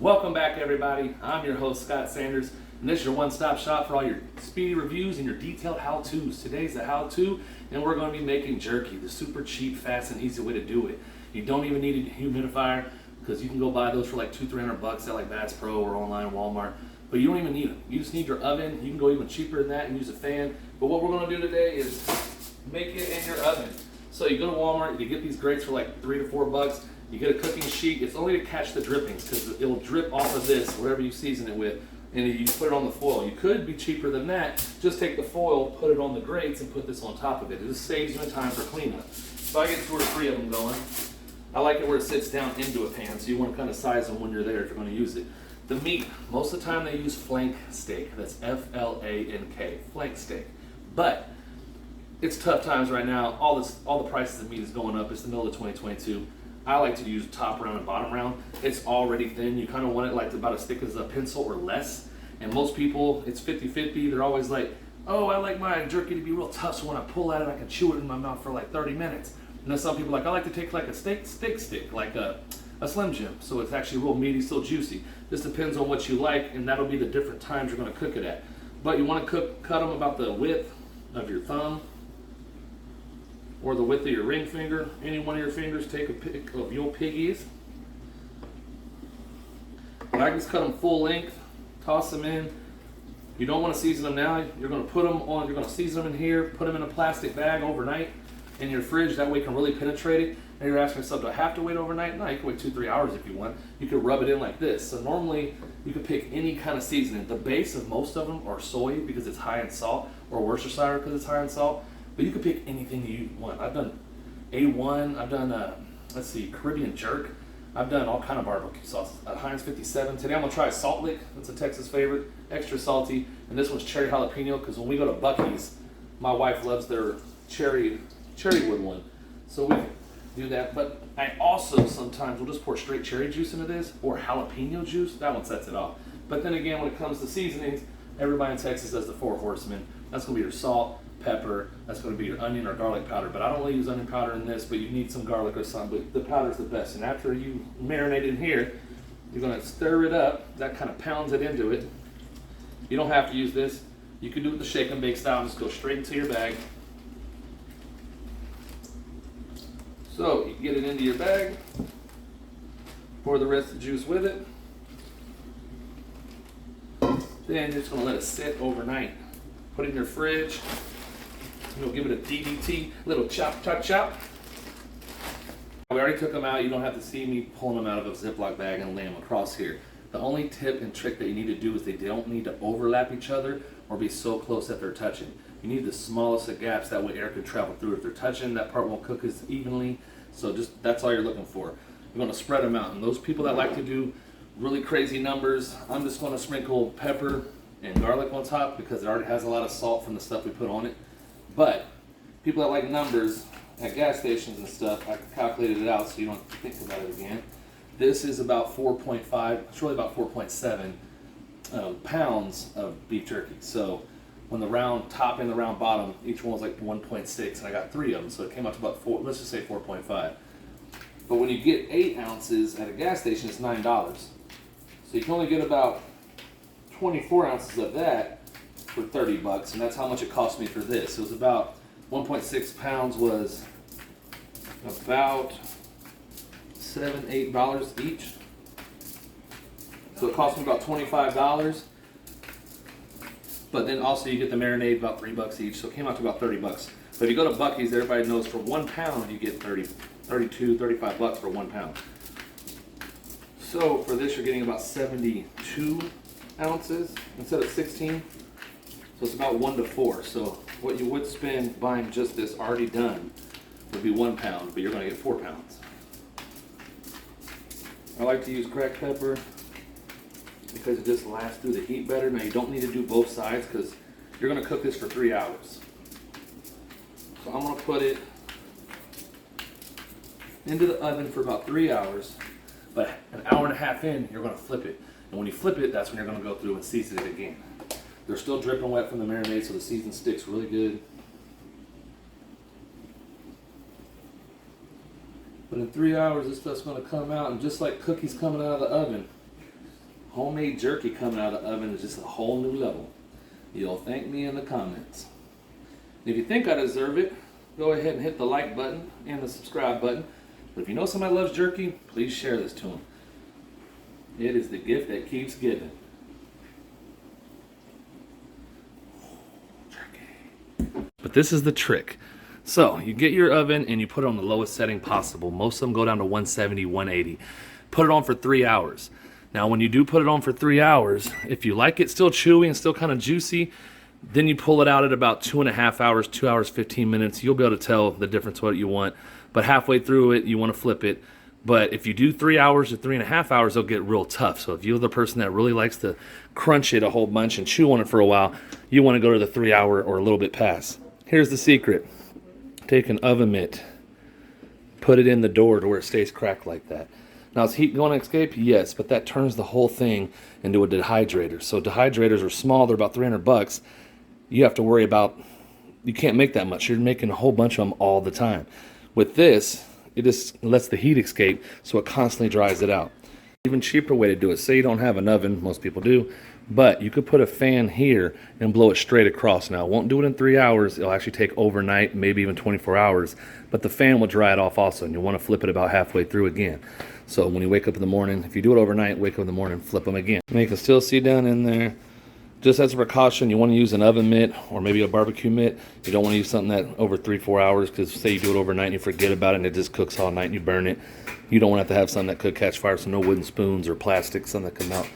Welcome back, everybody. I'm your host, Scott Sanders, and this is your one-stop shop for all your speedy reviews and your detailed how-tos. Today's the how-to, and we're going to be making jerky, the super cheap, fast, and easy way to do it. You don't even need a humidifier because you can go buy those for like $200-300 at like Bass Pro or online Walmart, but you don't even need them. You just need your oven. You can go even cheaper than that and use a fan, but what we're going to do today is make it in your oven. So you go to Walmart, you get these grates for like $3 to $4. You get a cooking sheet. It's only to catch the drippings because it'll drip off of this, whatever you season it with, and you put it on the foil. You could be cheaper than that. Just take the foil, put it on the grates, and put this on top of it. It just saves you time for cleanup. So I get 2 or 3 of them going. I like it where it sits down into a pan, so you want to kind of size them when you're there if you're going to use it. The meat, most of the time they use flank steak. That's F-L-A-N-K, flank steak. But it's tough times right now. All the prices of meat is going up. It's the middle of 2022. I like to use top round and bottom round. It's already thin. You kind of want it like about as thick as a pencil or less. And most people, it's 50-50. They're always like, oh, I like my jerky to be real tough, so when I pull at it, I can chew it in my mouth for like 30 minutes. And then some people are like, I like to take like a steak stick, like a Slim Jim. So it's actually real meaty, still juicy. This depends on what you like, and that'll be the different times you're gonna cook it at. But you wanna cut them about the width of your thumb, or the width of your ring finger. Any one of your fingers, take a pick of your piggies. But I just cut them full length, toss them in. You don't want to season them now. You're going to put them on, you're going to season them in here, put them in a plastic bag overnight in your fridge. That way it can really penetrate it. And you're asking yourself, do I have to wait overnight? No, you can wait 2-3 hours if you want. You can rub it in like this. So normally you can pick any kind of seasoning. The base of most of them are soy because it's high in salt, or Worcestershire because it's high in salt. But you can pick anything you want. I've done A1, I've done, Caribbean jerk. I've done all kind of barbecue sauces. Heinz 57. Today I'm gonna try a salt lick. That's a Texas favorite, extra salty. And this one's cherry jalapeno, because when we go to Buc-ee's, my wife loves their cherry wood one. So we can do that. But I also sometimes will just pour straight cherry juice into this, or jalapeno juice. That one sets it off. But then again, when it comes to seasonings, everybody in Texas does the 4 horsemen. That's gonna be your salt, pepper, that's going to be your onion or garlic powder. But I don't really use onion powder in this, but you need some garlic or something. But the powder's the best. And after you marinate in here, you're going to stir it up. That kind of pounds it into it. You don't have to use this. You can do it the shake and bake style. Just go straight into your bag. So you get it into your bag. Pour the rest of the juice with it. Then you're just going to let it sit overnight. Put it in your fridge. You'll give it a DDT, little chop. We already took them out. You don't have to see me pulling them out of a Ziploc bag and laying them across here. The only tip and trick that you need to do is they don't need to overlap each other or be so close that they're touching. You need the smallest of gaps, that way air can travel through. If they're touching, that part won't cook as evenly. So just that's all you're looking for. You're going to spread them out. And those people that like to do really crazy numbers, I'm just going to sprinkle pepper and garlic on top because it already has a lot of salt from the stuff we put on it. But people that like numbers at gas stations and stuff, I calculated it out so you don't have to think about it again. This is about 4.5, it's really about 4.7 pounds of beef jerky. So when the round top and the round bottom, each one was like 1.6, and I got 3 of them, so it came out to about 4, let's just say 4.5. But when you get 8 ounces at a gas station, it's $9. So you can only get about 24 ounces of that for $30, and that's how much it cost me for this. It was about 1.6 pounds was about $7-8 each. So it cost me about $25. But then also you get the marinade, about $3 each, so it came out to about $30. But if you go to Buc-ee's, everybody knows for 1 pound you get $35 for 1 pound. So for this you're getting about 72 ounces instead of 16. So it's about 1 to 4. So what you would spend buying just this already done would be 1 pound, but you're going to get 4 pounds. I like to use cracked pepper because it just lasts through the heat better. Now you don't need to do both sides because you're going to cook this for 3 hours. So I'm going to put it into the oven for about 3 hours, but an hour and a half in, you're going to flip it. And when you flip it, that's when you're going to go through and season it again. They're still dripping wet from the marinade, so the season sticks really good. But in 3 hours, this stuff's going to come out, and just like cookies coming out of the oven, Homemade jerky coming out of the oven is just a whole new level. You'll thank me in the comments. If you think I deserve it, go ahead and hit the like button and the subscribe button. But if you know somebody loves jerky, please share this to them. It is the gift that keeps giving. Jerky. But this is the trick. So you get your oven and you put it on the lowest setting possible. Most of them go down to 170, 180. Put it on for 3 hours. Now when you do put it on for 3 hours, if you like it still chewy and still kind of juicy, then you pull it out at about 2.5 hours, 2 hours, 15 minutes. You'll be able to tell the difference what you want. But halfway through it, you want to flip it. But if you do 3 hours or 3.5 hours, it'll get real tough. So if you're the person that really likes to crunch it a whole bunch and chew on it for a while, you want to go to the 3 hour or a little bit past. Here's the secret. Take an oven mitt, put it in the door to where it stays cracked like that. Now is heat going to escape? Yes, but that turns the whole thing into a dehydrator. So dehydrators are small, they're about $300. You have to worry about, you can't make that much. You're making a whole bunch of them all the time. With this, it just lets the heat escape so it constantly dries it out. Even cheaper way to do it, say you don't have an oven, most people do, but you could put a fan here and blow it straight across. Now it won't do it in 3 hours, it'll actually take overnight, maybe even 24 hours, but the fan will dry it off also, and you'll want to flip it about halfway through again. So when you wake up in the morning, if you do it overnight, wake up in the morning, flip them again. And you can still see down in there, just as a precaution, you want to use an oven mitt or maybe a barbecue mitt. You don't want to use something that over 3-4 hours, because say you do it overnight and you forget about it and it just cooks all night and you burn it. You don't want to have something that could catch fire, so no wooden spoons or plastic, something that could melt.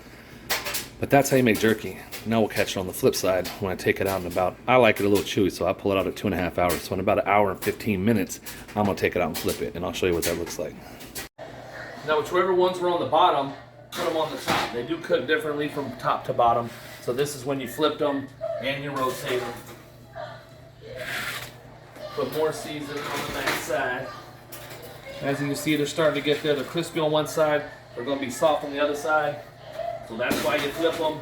But that's how you make jerky. Now we'll catch it on the flip side when I take it out in about, I like it a little chewy, so I pull it out at 2.5 hours. So in about 1 hour and 15 minutes, I'm going to take it out and flip it, and I'll show you what that looks like. Now whichever ones were on the bottom, put them on the top. They do cook differently from top to bottom. So this is when you flip them and you rotate them. Put more seasoning on the back side. As you can see, they're starting to get there. They're crispy on one side. They're going to be soft on the other side. So that's why you flip them.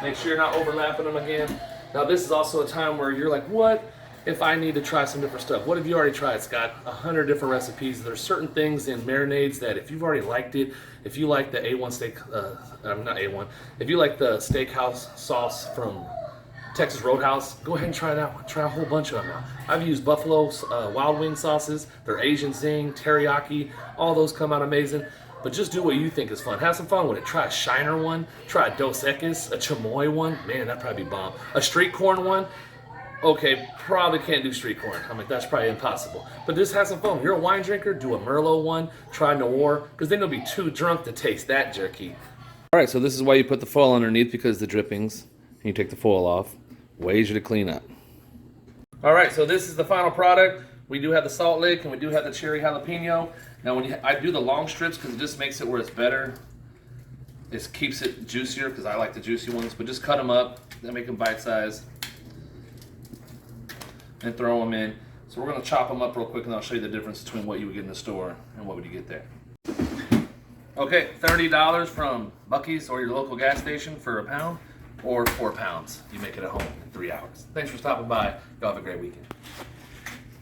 Make sure you're not overlapping them again. Now this is also a time where you're like, what if I need to try some different stuff? What have you already tried, Scott? 100 different recipes. There's certain things in marinades that if you've already liked it, if you like the A1 steak, not A1, if you like the steakhouse sauce from Texas Roadhouse, go ahead and try that one. Try a whole bunch of them now. I've used Buffalo Wild Wing sauces, their Asian Zing, teriyaki, all those come out amazing. But just do what you think is fun. Have some fun with it. Try a Shiner one, try a Dos Equis, a chamoy one. Man, that'd probably be bomb. A street corn one. Okay, probably can't do street corn. I mean, that's probably impossible. But just have some fun. If you're a wine drinker, do a Merlot one, try Noir, because then you'll be too drunk to taste that jerky. All right, so this is why you put the foil underneath, because the drippings, and you take the foil off. Way easier to clean up. All right, so this is the final product. We do have the salt lick and we do have the cherry jalapeno. Now, when I do the long strips, because it just makes it where it's better. It keeps it juicier, because I like the juicy ones. But just cut them up, then make them bite-sized, and throw them in. So we're going to chop them up real quick, and I'll show you the difference between what you would get in the store and what would you get there. Okay, $30 from Buc-ee's or your local gas station for a pound, or 4 pounds. You make it at home in 3 hours. Thanks for stopping by. Y'all have a great weekend.